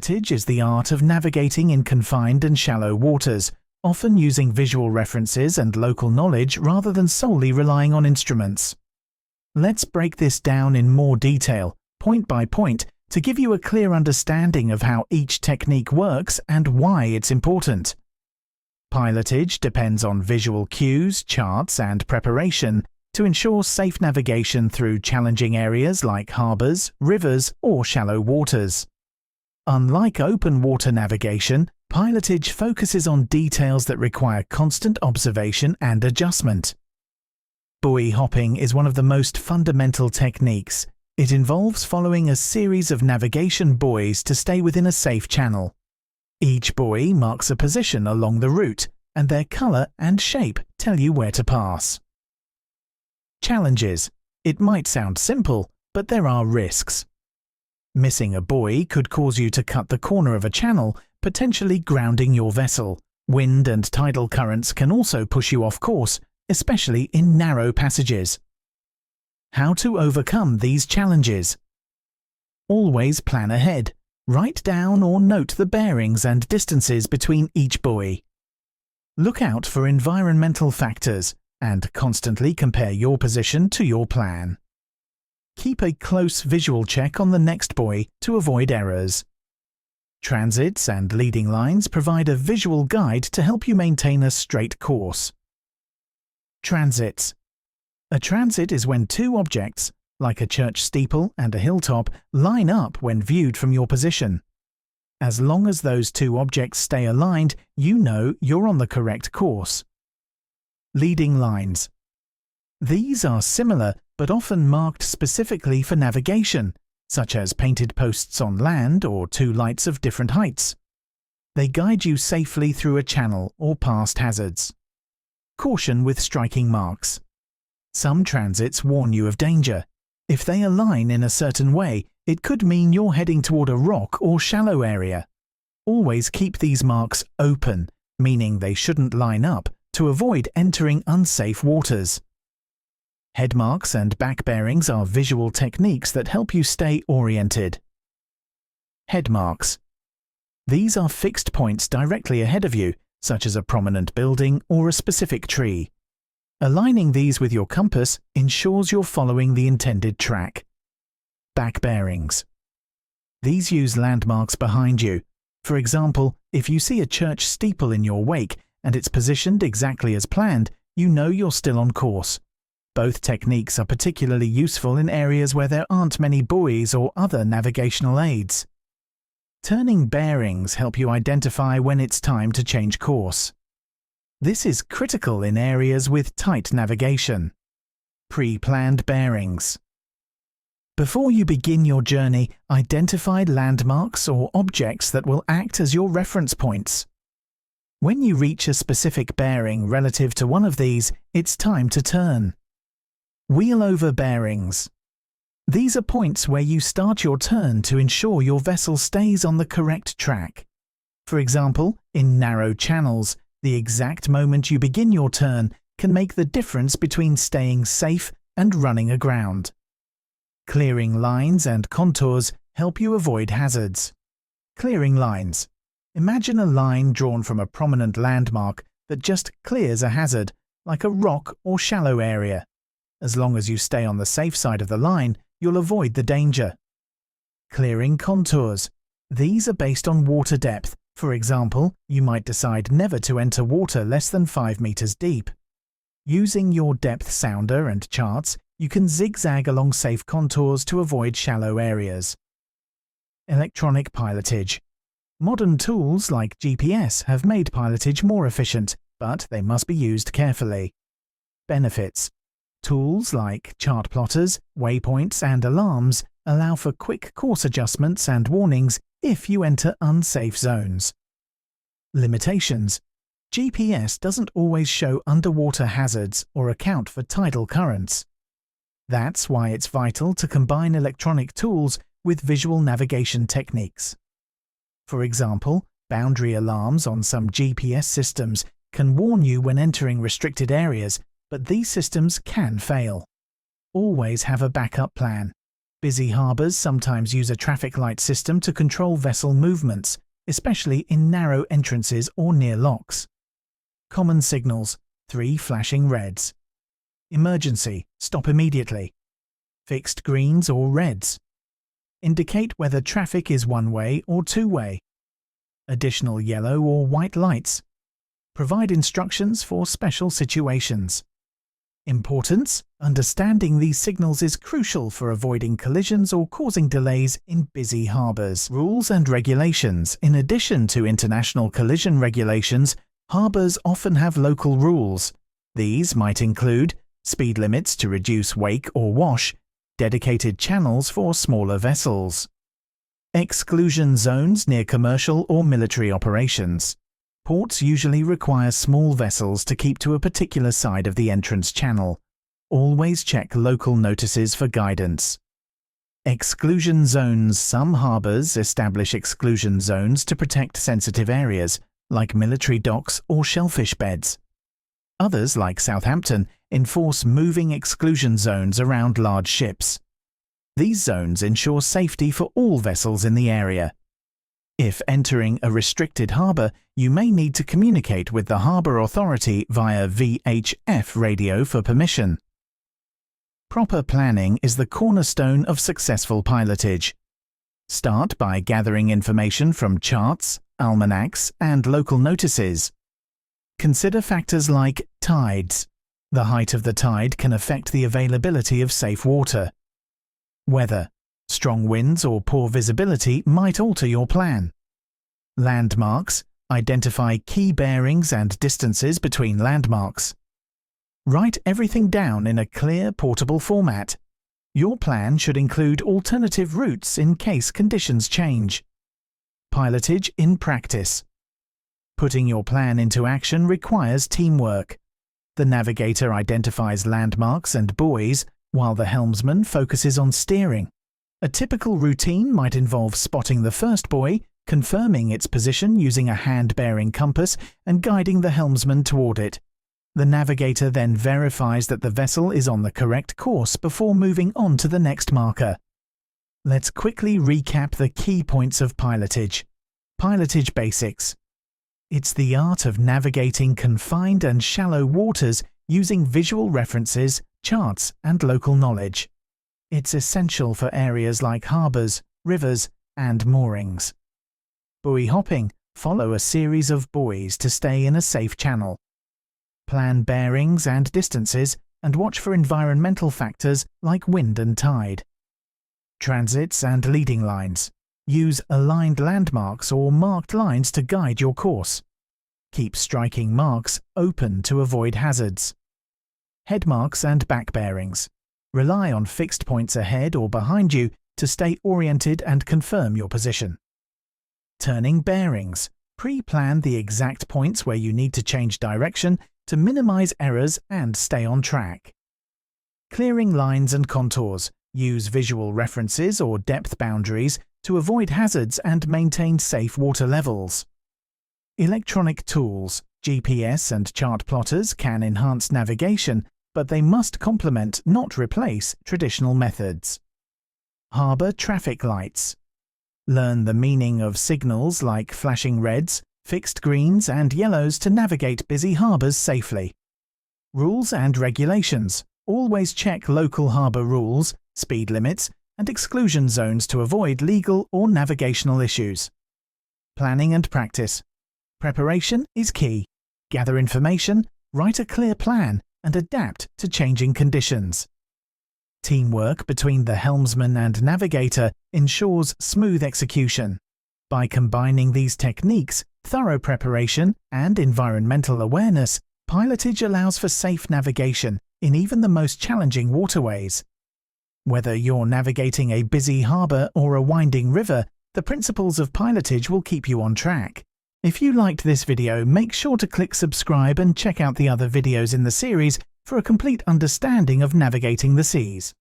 Pilotage is the art of navigating in confined and shallow waters, often using visual references and local knowledge rather than solely relying on instruments. Let's break this down in more detail, point by point, to give you a clear understanding of how each technique works and why it's important. Pilotage depends on visual cues, charts, and preparation to ensure safe navigation through challenging areas like harbours, rivers, or shallow waters. Unlike open water navigation, pilotage focuses on details that require constant observation and adjustment. Buoy hopping is one of the most fundamental techniques. It involves following a series of navigation buoys to stay within a safe channel. Each buoy marks a position along the route, and their colour and shape tell you where to pass. Challenges. It might sound simple, but there are risks. Missing a buoy could cause you to cut the corner of a channel, potentially grounding your vessel. Wind and tidal currents can also push you off course, especially in narrow passages. How to overcome these challenges? Always plan ahead. Write down or note the bearings and distances between each buoy. Look out for environmental factors and constantly compare your position to your plan. Keep a close visual check on the next buoy to avoid errors. Transits and leading lines provide a visual guide to help you maintain a straight course. Transits. A transit is when two objects, like a church steeple and a hilltop, line up when viewed from your position. As long as those two objects stay aligned, you know you're on the correct course. Leading lines. These are similar but often marked specifically for navigation, such as painted posts on land or two lights of different heights. They guide you safely through a channel or past hazards. Caution with striking marks. Some transits warn you of danger. If they align in a certain way, it could mean you're heading toward a rock or shallow area. Always keep these marks open, meaning they shouldn't line up, to avoid entering unsafe waters. Head marks and back bearings are visual techniques that help you stay oriented. Head marks. These are fixed points directly ahead of you, such as a prominent building or a specific tree. Aligning these with your compass ensures you're following the intended track. Back bearings. These use landmarks behind you. For example, if you see a church steeple in your wake and it's positioned exactly as planned, you know you're still on course. Both techniques are particularly useful in areas where there aren't many buoys or other navigational aids. Turning bearings help you identify when it's time to change course. This is critical in areas with tight navigation. Pre-planned bearings. Before you begin your journey, identify landmarks or objects that will act as your reference points. When you reach a specific bearing relative to one of these, it's time to turn. Wheel over bearings. These are points where you start your turn to ensure your vessel stays on the correct track. For example, in narrow channels, the exact moment you begin your turn can make the difference between staying safe and running aground. Clearing lines and contours help you avoid hazards. Clearing lines. Imagine a line drawn from a prominent landmark that just clears a hazard, like a rock or shallow area. As long as you stay on the safe side of the line, you'll avoid the danger. Clearing contours. These are based on water depth. For example, you might decide never to enter water less than 5 meters deep. Using your depth sounder and charts, you can zigzag along safe contours to avoid shallow areas. Electronic pilotage. Modern tools like GPS have made pilotage more efficient, but they must be used carefully. Benefits. Tools like chart plotters, waypoints, and alarms allow for quick course adjustments and warnings if you enter unsafe zones. Limitations. GPS doesn't always show underwater hazards or account for tidal currents. That's why it's vital to combine electronic tools with visual navigation techniques. For example, boundary alarms on some GPS systems can warn you when entering restricted areas, but these systems can fail. Always have a backup plan. Busy harbours sometimes use a traffic light system to control vessel movements, especially in narrow entrances or near locks. Common signals: 3 flashing reds. Emergency: stop immediately. Fixed greens or reds. Indicate whether traffic is one-way or two-way. Additional yellow or white lights. Provide instructions for special situations. Importance: understanding these signals is crucial for avoiding collisions or causing delays in busy harbours. Rules and regulations: in addition to international collision regulations, harbours often have local rules. These might include speed limits to reduce wake or wash, dedicated channels for smaller vessels, exclusion zones near commercial or military operations. Ports usually require small vessels to keep to a particular side of the entrance channel. Always check local notices for guidance. Exclusion zones: some harbours establish exclusion zones to protect sensitive areas, like military docks or shellfish beds. Others, like Southampton, enforce moving exclusion zones around large ships. These zones ensure safety for all vessels in the area. If entering a restricted harbour, you may need to communicate with the harbour authority via VHF radio for permission. Proper planning is the cornerstone of successful pilotage. Start by gathering information from charts, almanacs, and local notices. Consider factors like tides. The height of the tide can affect the availability of safe water. Weather. Strong winds or poor visibility might alter your plan. Landmarks. Identify key bearings and distances between landmarks. Write everything down in a clear, portable format. Your plan should include alternative routes in case conditions change. Pilotage in practice. Putting your plan into action requires teamwork. The navigator identifies landmarks and buoys, while the helmsman focuses on steering. A typical routine might involve spotting the first buoy, confirming its position using a hand-bearing compass, and guiding the helmsman toward it. The navigator then verifies that the vessel is on the correct course before moving on to the next marker. Let's quickly recap the key points of pilotage. Pilotage basics. It's the art of navigating confined and shallow waters using visual references, charts, and local knowledge. It's essential for areas like harbours, rivers, and moorings. Buoy hopping. Follow a series of buoys to stay in a safe channel. Plan bearings and distances, and watch for environmental factors like wind and tide. Transits and leading lines. Use aligned landmarks or marked lines to guide your course. Keep striking marks open to avoid hazards. Headmarks and back bearings. Rely on fixed points ahead or behind you to stay oriented and confirm your position. Turning bearings. Pre-plan the exact points where you need to change direction to minimize errors and stay on track. Clearing lines and contours. Use visual references or depth boundaries to avoid hazards and maintain safe water levels. Electronic tools. GPS and chart plotters can enhance navigation, but they must complement, not replace, traditional methods. Harbour traffic lights. Learn the meaning of signals like flashing reds, fixed greens, and yellows to navigate busy harbours safely. Rules and regulations. Always check local harbour rules, speed limits, and exclusion zones to avoid legal or navigational issues. Planning and practice. Preparation is key. Gather information, write a clear plan, and adapt to changing conditions. Teamwork between the helmsman and navigator ensures smooth execution. By combining these techniques, thorough preparation, and environmental awareness, pilotage allows for safe navigation in even the most challenging waterways. Whether you're navigating a busy harbour or a winding river, the principles of pilotage will keep you on track. If you liked this video, make sure to click subscribe and check out the other videos in the series for a complete understanding of navigating the seas.